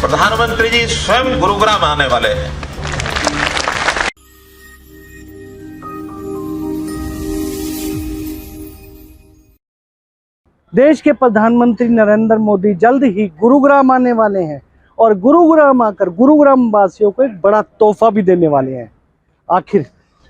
प्रधानमंत्री जी स्वयं गुरुग्राम आने वाले हैं। देश के प्रधानमंत्री नरेंद्र मोदी जल्द ही गुरुग्राम आने वाले हैं और गुरुग्राम आकर गुरुग्राम वासियों को एक बड़ा तोहफा भी देने वाले हैं। आखिर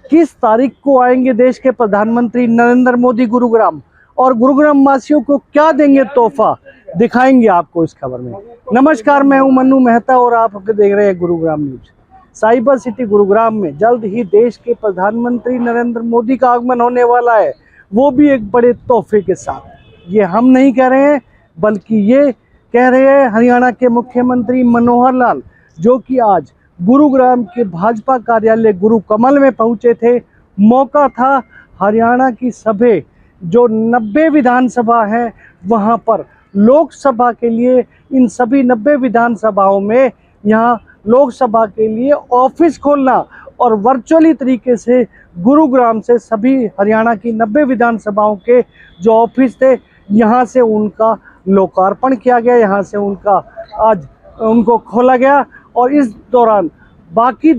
किस तारीख को आएंगे देश के प्रधानमंत्री नरेंद्र मोदी गुरुग्राम और गुरुग्राम वासियों को क्या देंगे तोहफा, दिखाएंगे आपको इस खबर में। नमस्कार, मैं हूं मन्नू मेहता और आप देख रहे हैं Gurugram news. Cyber city Gurugram में जल्द ही देश के प्रधानमंत्री नरेंद्र मोदी का आगमन होने वाला है, वो भी एक बड़े तोहफे के साथ। ये हम नहीं कह रहे हैं, बल्कि ये कह रहे हैं हरियाणा के मुख्यमंत्री मनोहर लाल, जो कि आज गुरुग्राम के भाजपा कार्यालय गुरु कमल में पहुंचे थे। मौका था हरियाणा की सभी जो 90 विधानसभा हैं वहां पर लोकसभा के लिए, इन सभी 90 विधानसभाओं में यहाँ लोकसभा के लिए ऑफिस खोलना और वर्चुअली तरीके से गुरुग्राम से सभी हरियाणा की 90 विधानसभाओं के जो ऑफिस थे यहाँ से उनका लोकार्पण किया गया, यहाँ से उनका आज उनको खोला गया। और इस दौरान बाकी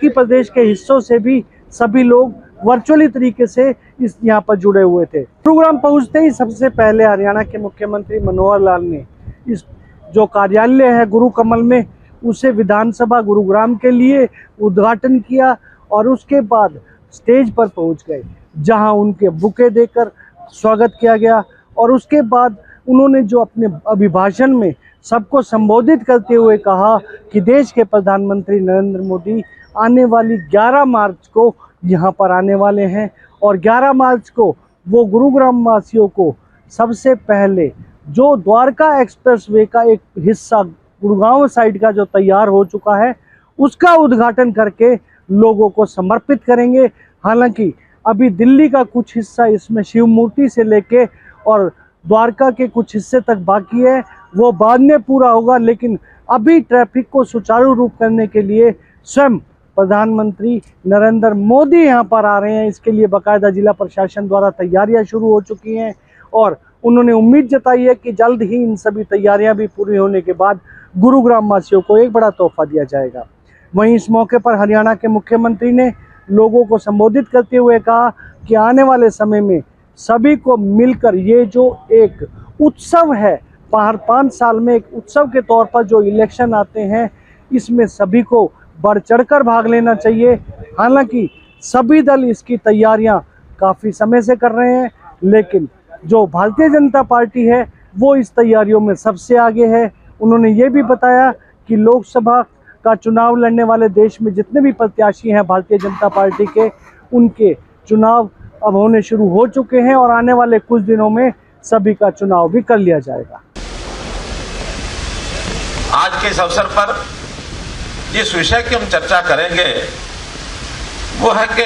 प्रदेश के हिस्सों से भी सभी लोग वर्चुअली तरीके से इस यहाँ पर जुड़े हुए थे। गुरुग्राम पहुँचते ही सबसे पहले हरियाणा के मुख्यमंत्री मनोहर लाल ने इस जो कार्यालय है गुरु कमल में, उसे विधानसभा गुरुग्राम के लिए उद्घाटन किया और उसके बाद स्टेज पर पहुँच गए, जहाँ उनके बुके देकर स्वागत किया गया। और उसके बाद उन्होंने जो अपने अभिभाषण में सबको संबोधित करते हुए कहा कि देश के प्रधानमंत्री नरेंद्र मोदी आने वाली 11 मार्च को यहाँ पर आने वाले हैं और 11 मार्च को वो गुरुग्राम वासियों को सबसे पहले जो द्वारका एक्सप्रेसवे का एक हिस्सा गुड़गांव साइड का जो तैयार हो चुका है उसका उद्घाटन करके लोगों को समर्पित करेंगे। हालांकि अभी दिल्ली का कुछ हिस्सा इसमें शिव मूर्ति से लेके और द्वारका के कुछ हिस्से तक बाकी है, वो बाद में पूरा होगा। लेकिन अभी ट्रैफिक को सुचारू रूप करने के लिए स्वयं प्रधानमंत्री नरेंद्र मोदी यहाँ पर आ रहे हैं। इसके लिए बाकायदा जिला प्रशासन द्वारा तैयारियां शुरू हो चुकी हैं और उन्होंने उम्मीद जताई है कि जल्द ही इन सभी तैयारियां भी पूरी होने के बाद गुरुग्राम वासियों को एक बड़ा तोहफा दिया जाएगा। वहीं इस मौके पर हरियाणा के मुख्यमंत्री ने लोगों को संबोधित करते हुए कहा कि आने वाले समय में सभी को मिलकर ये जो एक उत्सव है, 5 साल में एक उत्सव के तौर पर जो इलेक्शन आते हैं, इसमें सभी को बढ़ चढ़कर भाग लेना चाहिए। हालांकि सभी दल इसकी तैयारियां काफ़ी समय से कर रहे हैं, लेकिन जो भारतीय जनता पार्टी है वो इस तैयारियों में सबसे आगे है। उन्होंने ये भी बताया कि लोकसभा का चुनाव लड़ने वाले देश में जितने भी प्रत्याशी हैं भारतीय जनता पार्टी के, उनके चुनाव अब होने शुरू हो चुके हैं और आने वाले कुछ दिनों में सभी का चुनाव भी कर लिया जाएगा। आज के इस अवसर पर जिस विषय की हम चर्चा करेंगे वो है कि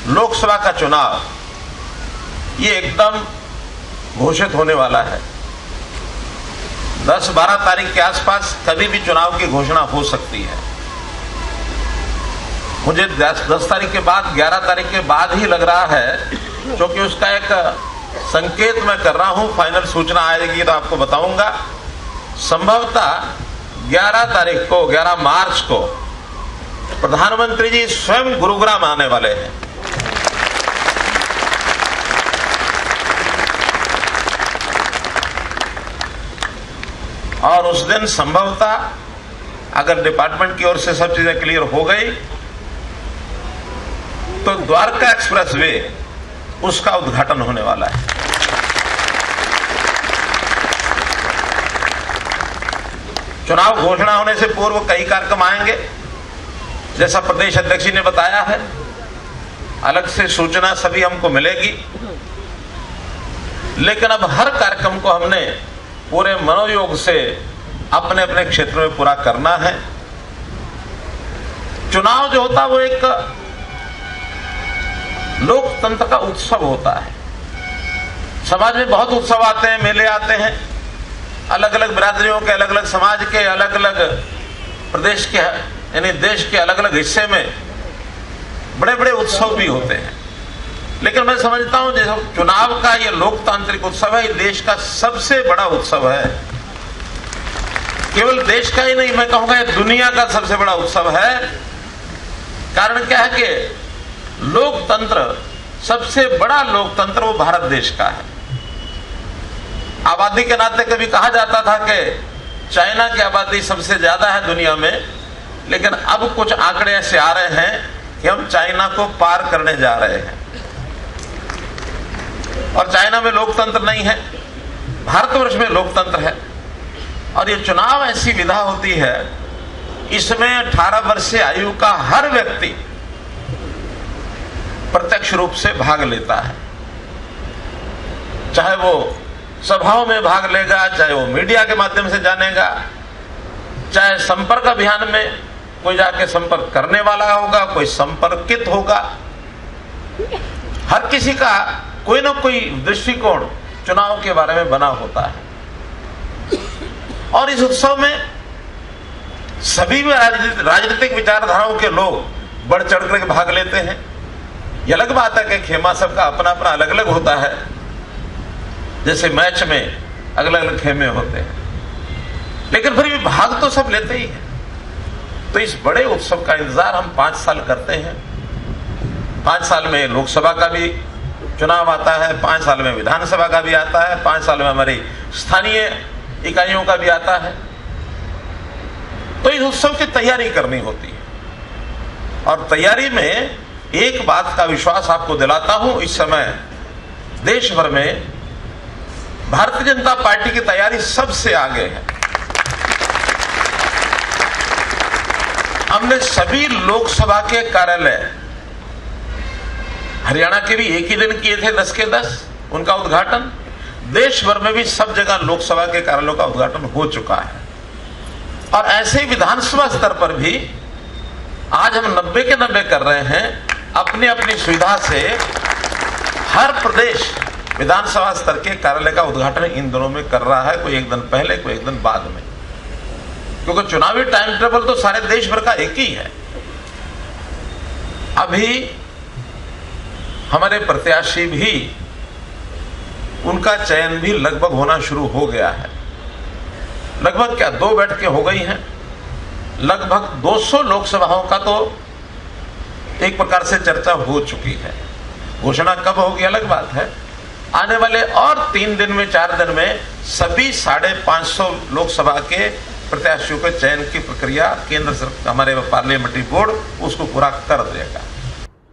लोकसभा का चुनाव ये एकदम घोषित होने वाला है। 10-12 तारीख के आसपास कभी भी चुनाव की घोषणा हो सकती है। मुझे 10 तारीख के बाद 11 तारीख के बाद ही लग रहा है, क्योंकि उसका एक संकेत मैं कर रहा हूं। फाइनल सूचना आएगी तो आपको बताऊंगा। संभवतः 11 तारीख को, 11 मार्च को प्रधानमंत्री जी स्वयं गुरुग्राम आने वाले हैं। और उस दिन संभवतः अगर डिपार्टमेंट की ओर से सब चीजें क्लियर हो गई तो द्वारका एक्सप्रेसवे उसका उद्घाटन होने वाला है। चुनाव घोषणा होने से पूर्व कई कार्यक्रम आएंगे, जैसा प्रदेश अध्यक्ष जी ने बताया है। अलग से सूचना सभी हमको मिलेगी, लेकिन अब हर कार्यक्रम को हमने पूरे मनोयोग से अपने अपने क्षेत्र में पूरा करना है। चुनाव जो होता है वो एक लोकतंत्र का उत्सव होता है। समाज में बहुत उत्सव आते हैं, मेले आते हैं, अलग अलग बिरादरियों के, अलग अलग समाज के, अलग अलग प्रदेश के यानी देश के अलग अलग हिस्से में बड़े बड़े उत्सव भी होते हैं। लेकिन मैं समझता हूं जैसे चुनाव का ये लोकतांत्रिक उत्सव है, ये देश का सबसे बड़ा उत्सव है। केवल देश का ही नहीं, मैं कहूंगा ये दुनिया का सबसे बड़ा उत्सव है। कारण क्या है कि लोकतंत्र, सबसे बड़ा लोकतंत्र वो भारत देश का है। आबादी के नाते कभी कहा जाता था कि चाइना की आबादी सबसे ज्यादा है दुनिया में, लेकिन अब कुछ आंकड़े ऐसे आ रहे हैं कि हम चाइना को पार करने जा रहे हैं। और चाइना में लोकतंत्र नहीं है, भारतवर्ष में लोकतंत्र है। और ये चुनाव ऐसी विधा होती है, इसमें 18 वर्ष से आयु का हर व्यक्ति प्रत्यक्ष रूप से भाग लेता है। चाहे वो सभाओं में भाग लेगा, चाहे वो मीडिया के माध्यम से जानेगा, चाहे संपर्क अभियान में कोई जाके संपर्क करने वाला होगा, कोई संपर्कित होगा। हर किसी का कोई ना कोई दृष्टिकोण चुनाव के बारे में बना होता है। और इस उत्सव में सभी राजनीतिक विचारधाराओं के लोग बढ़ चढ़ कर भाग लेते हैं। यह अलग बात है कि खेमा सबका अपना अपना अलग अलग होता है, जैसे मैच में अलग अलग खेमे होते हैं, लेकिन फिर भी भाग तो सब लेते ही हैं। तो इस बड़े उत्सव का इंतजार हम 5 साल करते हैं। 5 साल में लोकसभा का भी चुनाव आता है, 5 साल में विधानसभा का भी आता है, 5 साल में हमारी स्थानीय इकाइयों का भी आता है। तो इस उत्सव की तैयारी करनी होती है। और तैयारी में एक बात का विश्वास आपको दिलाता हूं, इस समय देश भर में भारतीय जनता पार्टी की तैयारी सबसे आगे है। हमने सभी लोकसभा के कार्यालय, हरियाणा के भी एक ही दिन किए थे 10 के 10 उनका उद्घाटन। देश भर में भी सब जगह लोकसभा के कार्यालयों का उद्घाटन हो चुका है। और ऐसे ही विधानसभा स्तर पर भी आज हम 90 के 90 कर रहे हैं। अपनी अपनी सुविधा से हर प्रदेश विधानसभा स्तर के कार्यालय का उद्घाटन इन दिनों में कर रहा है, कोई एक दिन पहले, कोई एक दिन बाद में, क्योंकि चुनावी टाइम टेबल तो सारे देश भर का एक ही है। अभी हमारे प्रत्याशी भी, उनका चयन भी लगभग होना शुरू हो गया है। लगभग क्या 2 बैठकें हो गई हैं। लगभग 200 लोकसभाओं का तो एक प्रकार से चर्चा हो चुकी है। घोषणा कब होगी अलग बात है। आने वाले और 3 दिन में, 4 दिन में सभी 550 लोकसभा के प्रत्याशियों के चयन की प्रक्रिया केंद्र सरकार, हमारे पार्लियामेंट्री बोर्ड उसको पूरा कर देगा।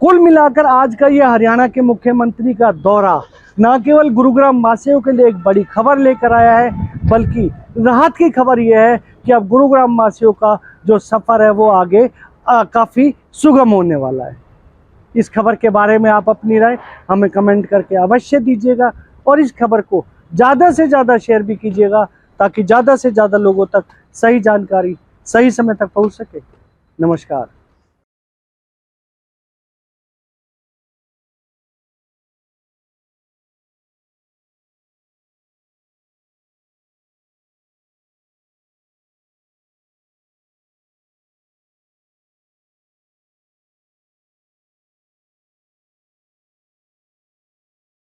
कुल मिलाकर आज का ये हरियाणा के मुख्यमंत्री का दौरा न केवल गुरुग्राम वासियों के लिए एक बड़ी खबर लेकर आया है, बल्कि राहत की खबर यह है कि अब गुरुग्राम वासियों का जो सफ़र है वो आगे काफ़ी सुगम होने वाला है। इस खबर के बारे में आप अपनी राय हमें कमेंट करके अवश्य दीजिएगा और इस खबर को ज़्यादा से ज़्यादा शेयर भी कीजिएगा, ताकि ज़्यादा से ज़्यादा लोगों तक सही जानकारी सही समय तक पहुंच सके। नमस्कार।